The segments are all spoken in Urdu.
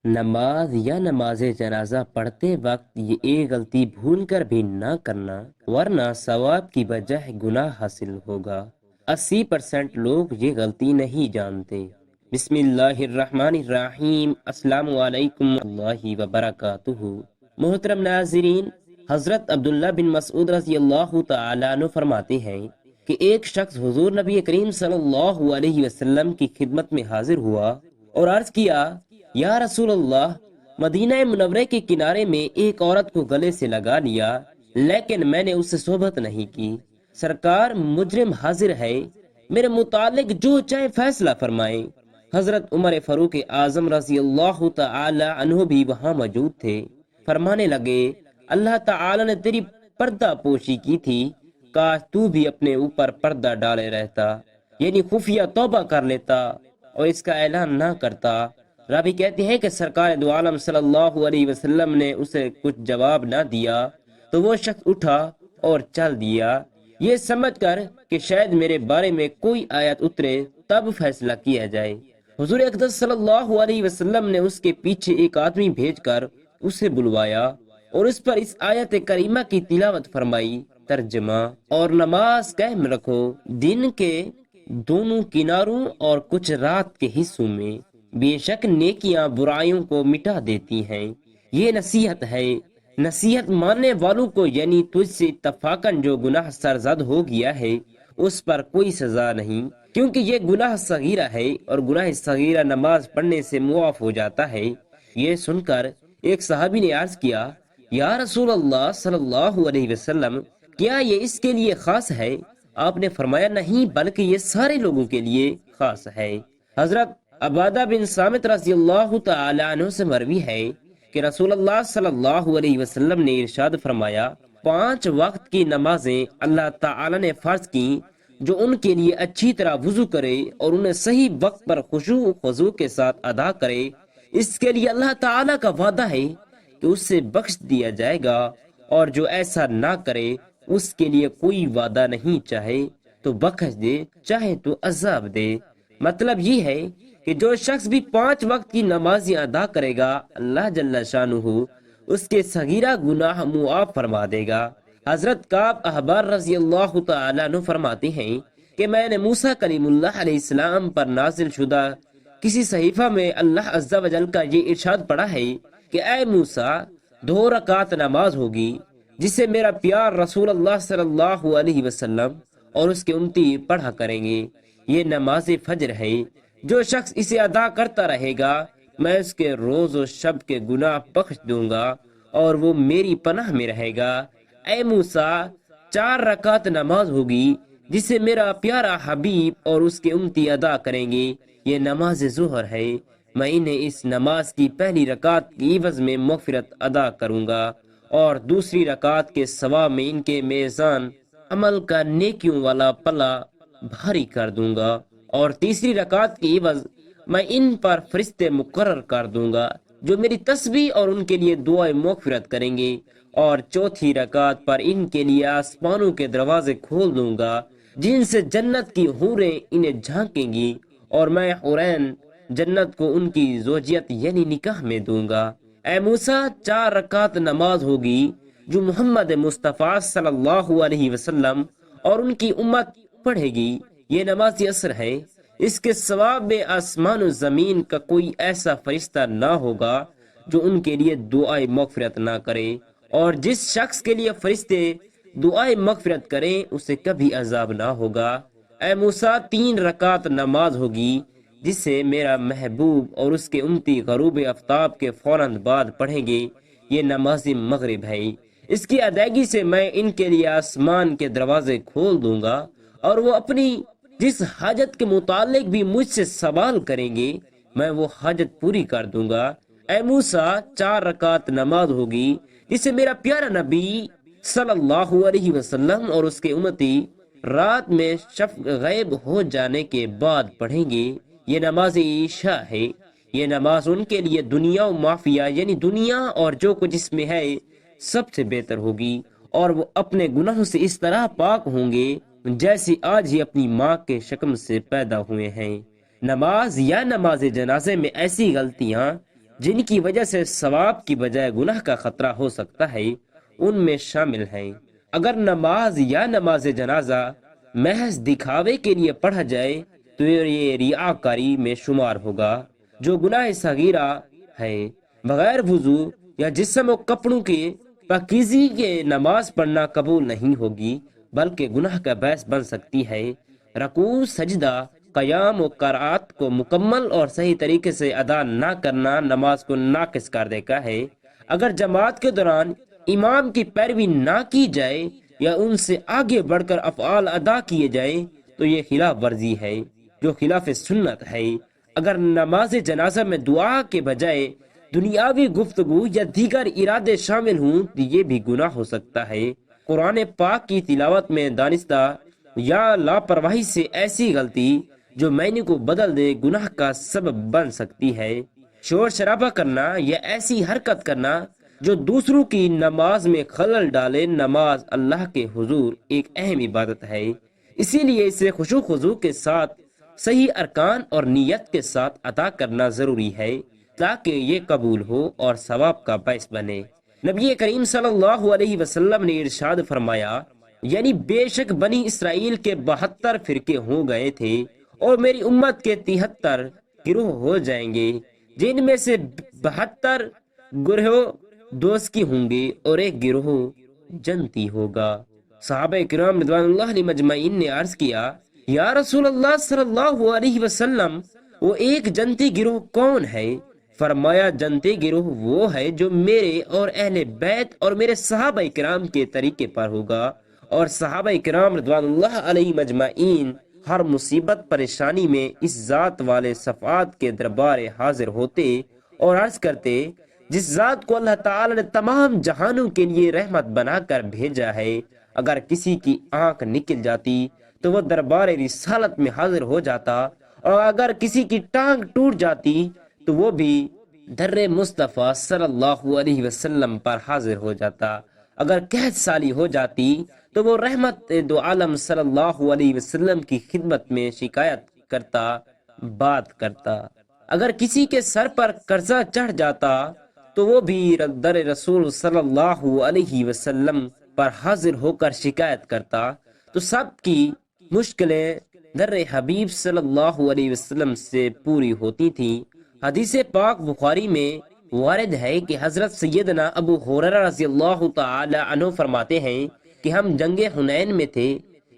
نماز یا نماز جنازہ پڑھتے وقت یہ ایک غلطی بھول کر بھی نہ کرنا، ورنہ ثواب کی بجائے گناہ حاصل ہوگا۔ 80% لوگ یہ غلطی نہیں جانتے۔ بسم اللہ الرحمن الرحیم۔ السلام علیکم اللہ وبرکاتہ۔ محترم ناظرین، حضرت عبداللہ بن مسعود رضی اللہ تعالیٰ عنہ فرماتے ہیں کہ ایک شخص حضور نبی کریم صلی اللہ علیہ وسلم کی خدمت میں حاضر ہوا اور عرض کیا، یا رسول اللہ، مدینہ منورہ کے کنارے میں ایک عورت کو گلے سے لگا لیا، لیکن میں نے اس سے صحبت نہیں کی۔ سرکار، مجرم حاضر ہے، میرے متعلق جو چاہے فیصلہ فرمائیں۔ حضرت عمر فاروق اعظم رضی اللہ تعالی عنہ بھی وہاں موجود تھے۔ فرمانے لگے، اللہ تعالی نے تیری پردہ پوشی کی تھی، کاش تو بھی اپنے اوپر پردہ ڈالے رہتا، یعنی خفیہ توبہ کر لیتا اور اس کا اعلان نہ کرتا۔ راوی کہتے ہیں کہ سرکار دو عالم صلی اللہ علیہ وسلم نے اسے کچھ جواب نہ دیا تو وہ شخص اٹھا اور چل دیا، یہ سمجھ کر کہ شاید میرے بارے میں کوئی آیت اترے تب فیصلہ کیا جائے۔ حضور اقدس صلی اللہ علیہ وسلم نے اس کے پیچھے ایک آدمی بھیج کر اسے بلوایا اور اس پر اس آیت کریمہ کی تلاوت فرمائی۔ ترجمہ: اور نماز قائم رکھو دن کے دونوں کناروں اور کچھ رات کے حصوں میں، بے شک نیکیاں برائیوں کو مٹا دیتی ہیں۔ یہ نصیحت ہے۔ نصیحت ماننے والوں کو، یعنی تجھ سے اتفاقاً جو گناہ سرزد ہو گیا ہے اس پر کوئی سزا نہیں، کیونکہ یہ گناہ صغیرہ ہے اور گناہ صغیرہ نماز پڑھنے سے معاف ہو جاتا ہے۔ یہ سن کر ایک صحابی نے عرض کیا، یا رسول اللہ صلی اللہ علیہ وسلم، کیا یہ اس کے لیے خاص ہے؟ آپ نے فرمایا، نہیں، بلکہ یہ سارے لوگوں کے لیے خاص ہے۔ حضرت عبادہ بن صامت رضی اللہ تعالی عنہ سے مروی ہے کہ رسول اللہ صلی اللہ علیہ وسلم نے ارشاد فرمایا، 5 وقت کی نمازیں اللہ تعالی نے فرض کی، جو ان کے لیے اچھی طرح وضو کرے اور انہیں صحیح وقت پر خشوع و خضوع کے ساتھ ادا کرے، اس کے لیے اللہ تعالی کا وعدہ ہے کہ اس سے بخش دیا جائے گا، اور جو ایسا نہ کرے اس کے لیے کوئی وعدہ نہیں، چاہے تو بخش دے چاہے تو عذاب دے۔ مطلب یہ ہے کہ جو شخص بھی 5 وقت کی نمازیں ادا کرے گا، اللہ جل شانہ اس کے صغیرہ گناہ معاف فرما دے گا۔ حضرت کعب احبار رضی اللہ تعالیٰ عنہ فرماتے ہیں کہ میں نے موسیٰ کلیم اللہ علیہ السلام پر نازل شدہ کسی صحیفہ میں اللہ عز و جل کا یہ ارشاد پڑھا ہے کہ اے موسیٰ، 2 رکعت نماز ہوگی جسے میرا پیار رسول اللہ صلی اللہ علیہ وسلم اور اس کے امتی پڑھا کریں گے۔ یہ نماز فجر ہے، جو شخص اسے ادا کرتا رہے گا میں اس کے روز و شب کے گناہ بخش دوں گا اور وہ میری پناہ میں رہے گا۔ اے موسیٰ، 4 رکعت نماز ہوگی جسے میرا پیارا حبیب اور اس کے امتی ادا کریں گے، یہ نماز ظہر ہے، میں انہیں اس نماز کی پہلی رکعت کی عوض میں مغفرت ادا کروں گا اور دوسری رکعت کے ثواب میں ان کے میزان عمل کا نیکیوں والا پلہ بھاری کر دوں گا، اور تیسری رکعت کی عوض میں ان پر فرشتے مقرر کر دوں گا جو میری تسبیح اور ان کے لیے دعائیں مغفرت کریں گے، اور چوتھی رکعت پر ان کے لیے آسمانوں کے دروازے کھول دوں گا جن سے جنت کی حوریں انہیں جھانکیں گی، اور میں حورین جنت کو ان کی زوجیت یعنی نکاح میں دوں گا۔ اے موسیٰ، 4 رکعت نماز ہوگی جو محمد مصطفیٰ صلی اللہ علیہ وسلم اور ان کی امت پڑھے گی، یہ نماز عصر ہے، اس کے ثواب میں آسمان و زمین کا کوئی ایسا فرشتہ نہ ہوگا جو ان کے لیے دعائے مغفرت نہ کرے، اور جس شخص کے لیے فرشتے دعائے مغفرت کریں اسے کبھی عذاب نہ ہوگا۔ اے موسیٰ، 3 رکعت نماز ہوگی جسے میرا محبوب اور اس کے امتی غروب آفتاب کے فوراً بعد پڑھیں گے، یہ نماز مغرب ہے، اس کی ادائیگی سے میں ان کے لیے آسمان کے دروازے کھول دوں گا اور وہ اپنی جس حاجت کے متعلق بھی مجھ سے سوال کریں گے میں وہ حاجت پوری کر دوں گا۔ اے موسیٰ، 4 رکعت نماز ہوگی جسے میرا پیارا نبی صلی اللہ علیہ وسلم اور اس کے امتی رات میں شفق غیب ہو جانے کے بعد پڑھیں گے، یہ نماز عشاء ہے، یہ نماز ان کے لیے دنیا و معافیہ یعنی دنیا اور جو کچھ اس میں ہے سب سے بہتر ہوگی، اور وہ اپنے گناہوں سے اس طرح پاک ہوں گے جیسے آج ہی اپنی ماں کے شکم سے پیدا ہوئے ہیں۔ نماز یا نماز جنازے میں ایسی غلطیاں جن کی وجہ سے ثواب کی بجائے گناہ کا خطرہ ہو سکتا ہے ان میں شامل ہیں۔ اگر نماز یا نماز جنازہ محض دکھاوے کے لیے پڑھا جائے تو یہ ریاکاری میں شمار ہوگا جو گناہ صغیرہ ہے۔ بغیر وضو یا جسم و کپڑوں کے پاکیزگی کے نماز پڑھنا قبول نہیں ہوگی بلکہ گناہ کا باعث بن سکتی ہے۔ رکوع، سجدہ، قیام و قرات کو مکمل اور صحیح طریقے سے ادا نہ کرنا نماز کو ناقص کر دیتا ہے۔ اگر جماعت کے دوران امام کی پیروی نہ کی جائے یا ان سے آگے بڑھ کر افعال ادا کیے جائیں تو یہ خلاف ورزی ہے جو خلاف سنت ہے۔ اگر نماز جنازہ میں دعا کے بجائے دنیاوی گفتگو یا دیگر ارادے شامل ہوں تو یہ بھی گناہ ہو سکتا ہے۔ قرآن پاک کی تلاوت میں دانستہ یا لاپرواہی سے ایسی غلطی جو معنی کو بدل دے گناہ کا سبب بن سکتی ہے۔ شور شرابہ کرنا یا ایسی حرکت کرنا جو دوسروں کی نماز میں خلل ڈالے۔ نماز اللہ کے حضور ایک اہم عبادت ہے، اسی لیے اسے خشوع خضوع کے ساتھ صحیح ارکان اور نیت کے ساتھ ادا کرنا ضروری ہے تاکہ یہ قبول ہو اور ثواب کا باعث بنے۔ نبی کریم صلی اللہ علیہ وسلم نے ارشاد فرمایا، یعنی بے شک بنی اسرائیل کے 72 فرقے ہو گئے تھے اور میری امت کے 73 گروہ ہو جائیں گے، جن میں سے 72 گروہ دوزکی ہوں گے اور ایک گروہ جنتی ہوگا۔ صحابہ کرام رضوان اللہ علیہ مجمعین نے عرض کیا، یا رسول اللہ صلی اللہ علیہ وسلم، وہ ایک جنتی گروہ کون ہے؟ فرمایا، جنتی گروہ وہ ہے جو میرے اور اہل بیت اور میرے صحابہ کرام کے طریقے پر ہوگا۔ اور صحابہ کرام رضوان اللہ علیہ مجمعین ہر مصیبت پریشانی میں اس ذات والے صفات کے دربار حاضر ہوتے اور عرض کرتے، جس ذات کو اللہ تعالی نے تمام جہانوں کے لیے رحمت بنا کر بھیجا ہے، اگر کسی کی آنکھ نکل جاتی تو وہ دربار رسالت میں حاضر ہو جاتا، اور اگر کسی کی ٹانگ ٹوٹ جاتی تو وہ بھی در مصطفیٰ صلی اللہ علیہ وسلم پر حاضر ہو جاتا، اگر قحط سالی ہو جاتی تو وہ رحمت دو عالم صلی اللہ علیہ وسلم کی خدمت میں شکایت کرتا، بات کرتا، اگر کسی کے سر پر قرضہ چڑھ جاتا تو وہ بھی در رسول صلی اللہ علیہ وسلم پر حاضر ہو کر شکایت کرتا، تو سب کی مشکلیں در حبیب صلی اللہ علیہ وسلم سے پوری ہوتی تھیں۔ حدیث پاک بخاری میں وارد ہے کہ حضرت سیدنا ابو ہریرہ رضی اللہ تعالی عنہ فرماتے ہیں کہ ہم جنگ حنین میں تھے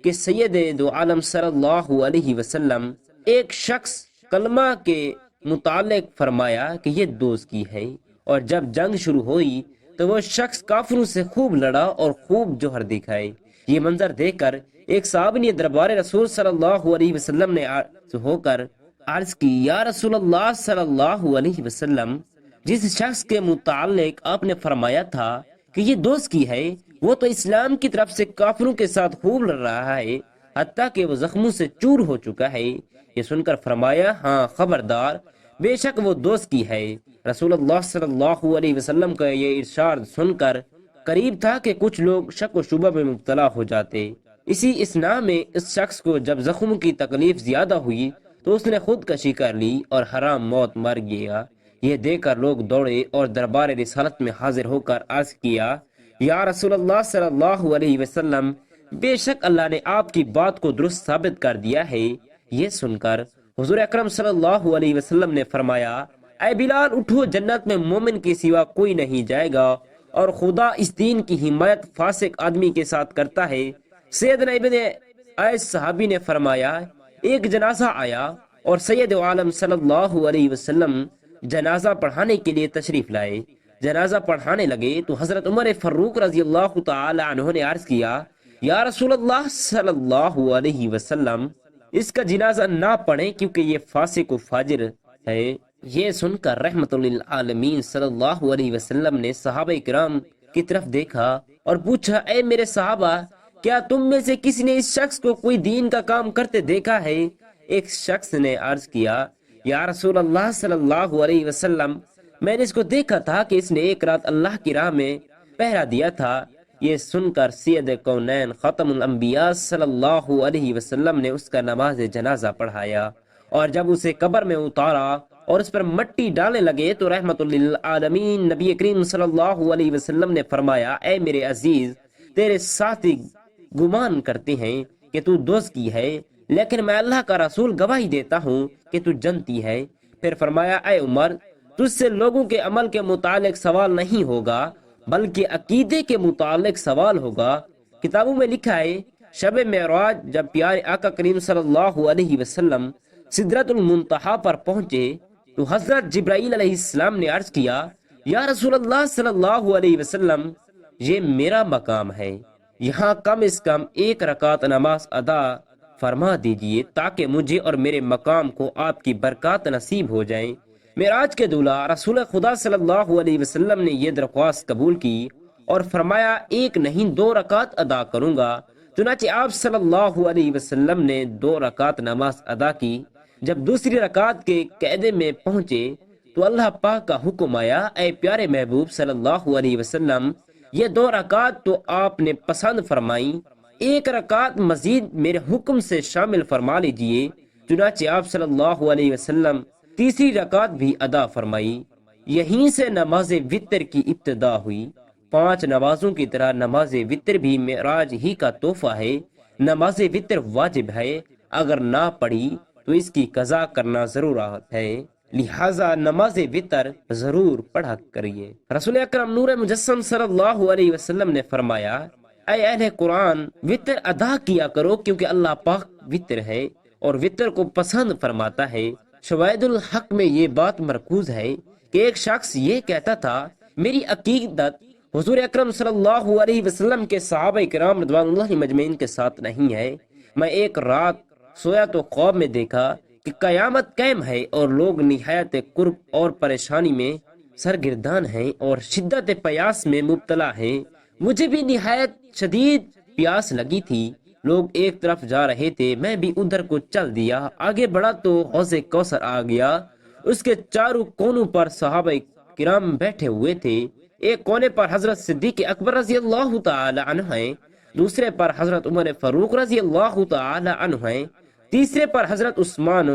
کہ سید دو عالم صلی اللہ علیہ وسلم ایک شخص کلمہ کے متعلق فرمایا کہ یہ دوزکی ہے، اور جب جنگ شروع ہوئی تو وہ شخص کافروں سے خوب لڑا اور خوب جوہر دکھائے۔ یہ منظر دیکھ کر ایک صحابی نے دربار رسول صلی اللہ علیہ وسلم نے ہو کر عرض کی، یا رسول اللہ صلی اللہ علیہ وسلم، جس شخص کے متعلق آپ نے فرمایا تھا کہ یہ دوزکی ہے، وہ تو اسلام کی طرف سے کافروں کے ساتھ خوب لڑ رہا ہے، حتیٰ کہ وہ زخموں سے چور ہو چکا ہے۔ یہ سن کر فرمایا، ہاں خبردار، بے شک وہ دوزکی ہے۔ رسول اللہ صلی اللہ علیہ وسلم کا یہ ارشاد سن کر قریب تھا کہ کچھ لوگ شک و شبہ میں مبتلا ہو جاتے۔ اسی اثناء میں اس شخص کو جب زخموں کی تکلیف زیادہ ہوئی تو اس نے خودکشی کر لی اور حرام موت مر گیا۔ یہ دیکھ کر لوگ دوڑے اور دربار رسالت میں حاضر ہو کر عرض کیا، یا رسول اللہ صلی اللہ علیہ وسلم، بے شک اللہ نے آپ کی بات کو درست ثابت کر دیا ہے۔ یہ سن کر حضور اکرم صلی اللہ علیہ وسلم نے فرمایا، اے بلال، اٹھو، جنت میں مومن کے سوا کوئی نہیں جائے گا، اور خدا اس دین کی حمایت فاسق آدمی کے ساتھ کرتا ہے۔ سیدنا ابن ایس صحابی نے فرمایا، ایک جنازہ آیا اور سید عالم صلی اللہ علیہ وسلم جنازہ پڑھانے کے لیے تشریف لائے۔ جنازہ پڑھانے لگے تو حضرت عمر فاروق رضی اللہ تعالی عنہ نے عرض کیا، یا رسول اللہ صلی اللہ علیہ وسلم، اس کا جنازہ نہ پڑھیں کیونکہ یہ فاسق و فاجر ہے۔ یہ سن کر رحمت للعالمین صلی اللہ علیہ وسلم نے صحابہ کرام کی طرف دیکھا اور پوچھا، اے میرے صحابہ، کیا تم میں سے کسی نے اس شخص کو کوئی دین کا کام کرتے دیکھا ہے؟ ایک شخص نے عرض کیا، یا رسول اللہ صلی اللہ علیہ وسلم، میں نے اس کو دیکھا تھا کہ اس نے ایک رات اللہ کی راہ میں پہرا دیا تھا۔ یہ سن کر سید کونین ختم الانبیاء صلی اللہ علیہ وسلم نے اس کا نماز جنازہ پڑھایا، اور جب اسے قبر میں اتارا اور اس پر مٹی ڈالنے لگے تو رحمت للعالمین نبی کریم صلی اللہ علیہ وسلم نے فرمایا، اے میرے عزیز، تیرے ساتھی گمان کرتے ہیں کہ تو دوزکی ہے، لیکن میں اللہ کا رسول گواہی دیتا ہوں کہ تو جنتی ہے۔ پھر فرمایا، اے عمر، تجھ سے لوگوں کے عمل کے متعلق سوال نہیں ہوگا بلکہ عقیدے کے متعلق سوال ہوگا۔ کتابوں میں لکھا ہے، شب معراج جب پیارے آقا کریم صلی اللہ علیہ وسلم سدرۃ المنتہا پر پہنچے تو حضرت جبرائیل علیہ السلام نے عرض کیا، یا رسول اللہ صلی اللہ علیہ وسلم، یہ میرا مقام ہے، یہاں کم از کم 1 رکعت نماز ادا فرما دیجئے تاکہ مجھے اور میرے مقام کو آپ کی برکات نصیب ہو جائیں۔ معراج کے دولہ رسول خدا صلی اللہ علیہ وسلم نے یہ درخواست قبول کی اور فرمایا، 1 نہیں 2 رکعت ادا کروں گا۔ چنانچہ آپ صلی اللہ علیہ وسلم نے 2 رکعت نماز ادا کی۔ جب دوسری رکعت کے قیدے میں پہنچے تو اللہ پاک کا حکم آیا، اے پیارے محبوب صلی اللہ علیہ وسلم، یہ 2 رکعت تو آپ نے پسند فرمائی، 1 رکعت مزید میرے حکم سے شامل فرما لیجئے۔ چنانچہ آپ صلی اللہ علیہ وسلم تیسری رکعت بھی ادا فرمائی۔ یہیں سے نماز وتر کی ابتدا ہوئی۔ 5 نمازوں کی طرح نماز وتر بھی معراج ہی کا تحفہ ہے۔ نماز وتر واجب ہے، اگر نہ پڑھی تو اس کی قضا کرنا ضرورت ہے، لہذا نماز وتر ضرور پڑھا کریے۔ رسول اکرم نور مجسم صلی اللہ علیہ وسلم نے فرمایا، اے اہل قرآن، وتر ادا کیا کرو کیونکہ اللہ پاک وتر ہے اور وتر کو پسند فرماتا ہے۔ شواہد الحق میں یہ بات مرکوز ہے کہ ایک شخص یہ کہتا تھا، میری عقیدت حضور اکرم صلی اللہ علیہ وسلم کے صحابہ کرام رضوان اللہ مجمعین کے ساتھ نہیں ہے۔ میں ایک رات سویا تو خواب میں دیکھا کہ قیامت قائم ہے اور لوگ نہایت کرب اور پریشانی میں سرگردان ہیں اور شدت پیاس میں مبتلا ہیں۔ مجھے بھی نہایت شدید پیاس لگی تھی۔ لوگ ایک طرف جا رہے تھے، میں بھی ادھر کو چل دیا۔ آگے بڑھا تو حوض کوثر آ گیا۔ اس کے چاروں کونوں پر صحابہ کرام بیٹھے ہوئے تھے۔ ایک کونے پر حضرت صدیق اکبر رضی اللہ تعالی عنہ ہیں، دوسرے پر حضرت عمر فاروق رضی اللہ تعالی عنہ ہیں، تیسرے پر حضرت عثمان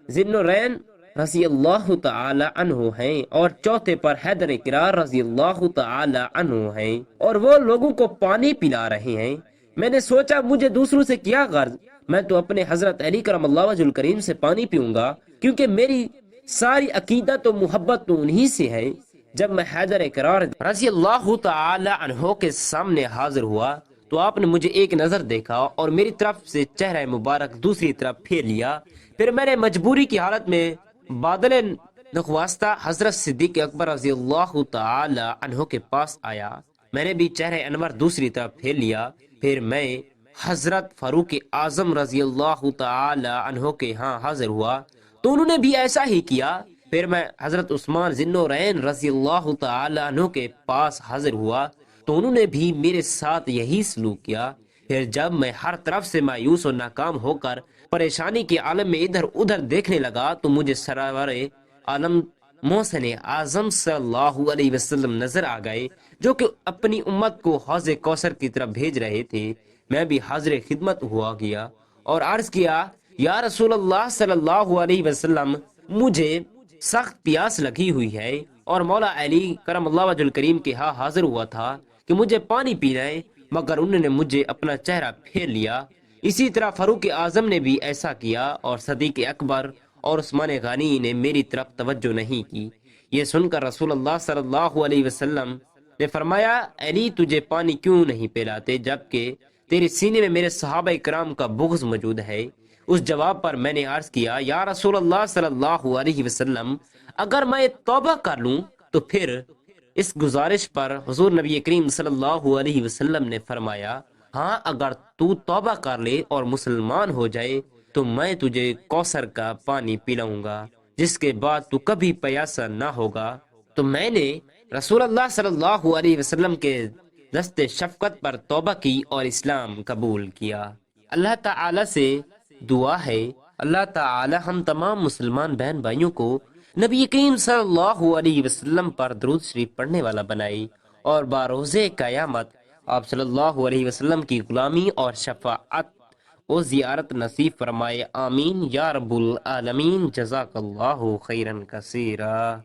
ذی النورین رضی اللہ تعالی عنہ ہیں، اور چوتھے پر حیدر کرار رضی اللہ تعالی عنہ ہیں، اور وہ لوگوں کو پانی پلا رہے ہیں۔ میں نے سوچا، مجھے دوسروں سے کیا غرض، میں تو اپنے حضرت علی کرم اللہ وجہ الکریم سے پانی پیوں گا، کیونکہ میری ساری عقیدت و محبت تو انہی سے ہے۔ جب میں حیدر کرار رضی اللہ تعالی عنہ کے سامنے حاضر ہوا تو آپ نے مجھے ایک نظر دیکھا اور میری طرف سے چہرہ مبارک دوسری طرف پھیر لیا۔ پھر میں نے مجبوری کی حالت میں بادل نخواستہ حضرت صدیق اکبر رضی اللہ تعالی عنہ کے پاس آیا۔ میں نے بھی چہرہ انور دوسری طرف پھیر لیا۔ پھر میں حضرت فاروق اعظم رضی اللہ تعالی عنہ کے ہاں حاضر ہوا تو انہوں نے بھی ایسا ہی کیا۔ پھر میں حضرت عثمان ذی النورین رضی اللہ تعالی عنہ کے پاس حاضر ہوا تو انہوں نے بھی میرے ساتھ یہی سلوک کیا۔ پھر جب میں ہر طرف سے مایوس اور ناکام ہو کر پریشانی کے عالم میں ادھر ادھر دیکھنے لگا تو مجھے سرور عالم محسن اعظم صلی اللہ علیہ وسلم نظر آ گئے، جو کہ اپنی امت کو حوض کوثر کی طرف بھیج رہے تھے۔ میں بھی حاضر خدمت ہوا گیا اور عرض کیا، یا رسول اللہ صلی اللہ علیہ وسلم، مجھے سخت پیاس لگی ہوئی ہے اور مولا علی کرم اللہ وجہ الکریم کے ہاں حاضر ہوا تھا کہ مجھے پانی پینا ہے، مگر انہوں نے مجھے اپنا چہرہ پھیر لیا۔ اسی طرح فاروق اعظم نے بھی ایسا کیا اور صدیق اکبر اور عثمان غنی نے میری طرف توجہ نہیں کی۔ یہ سن کر رسول اللہ صلی اللہ علیہ وسلم نے فرمایا، علی تجھے پانی کیوں نہیں پلاتے جبکہ تیرے سینے میں میرے صحابہ کرام کا بغض موجود ہے؟ اس جواب پر میں نے عرض کیا، یا رسول اللہ صلی اللہ علیہ وسلم، اگر میں توبہ کر لوں تو پھر اس گزارش پر حضور نبی کریم صلی اللہ علیہ وسلم نے فرمایا، ہاں اگر تو توبہ کر لے اور مسلمان ہو جائے تو میں تجھے کوثر کا پانی پلاؤں گا، جس کے بعد تو کبھی پیاسا نہ ہوگا۔ تو میں نے رسول اللہ صلی اللہ علیہ وسلم کے دست شفقت پر توبہ کی اور اسلام قبول کیا۔ اللہ تعالی سے دعا ہے، اللہ تعالی ہم تمام مسلمان بہن بھائیوں کو نبی کریم صلی اللہ علیہ وسلم پر درود شریف پڑھنے والا بنائے اور بروز قیامت آپ صلی اللہ علیہ وسلم کی غلامی اور شفاعت وہ زیارت نصیب فرمائے، آمین یا رب العالمین۔ جزاک اللہ خیرا کثیرا۔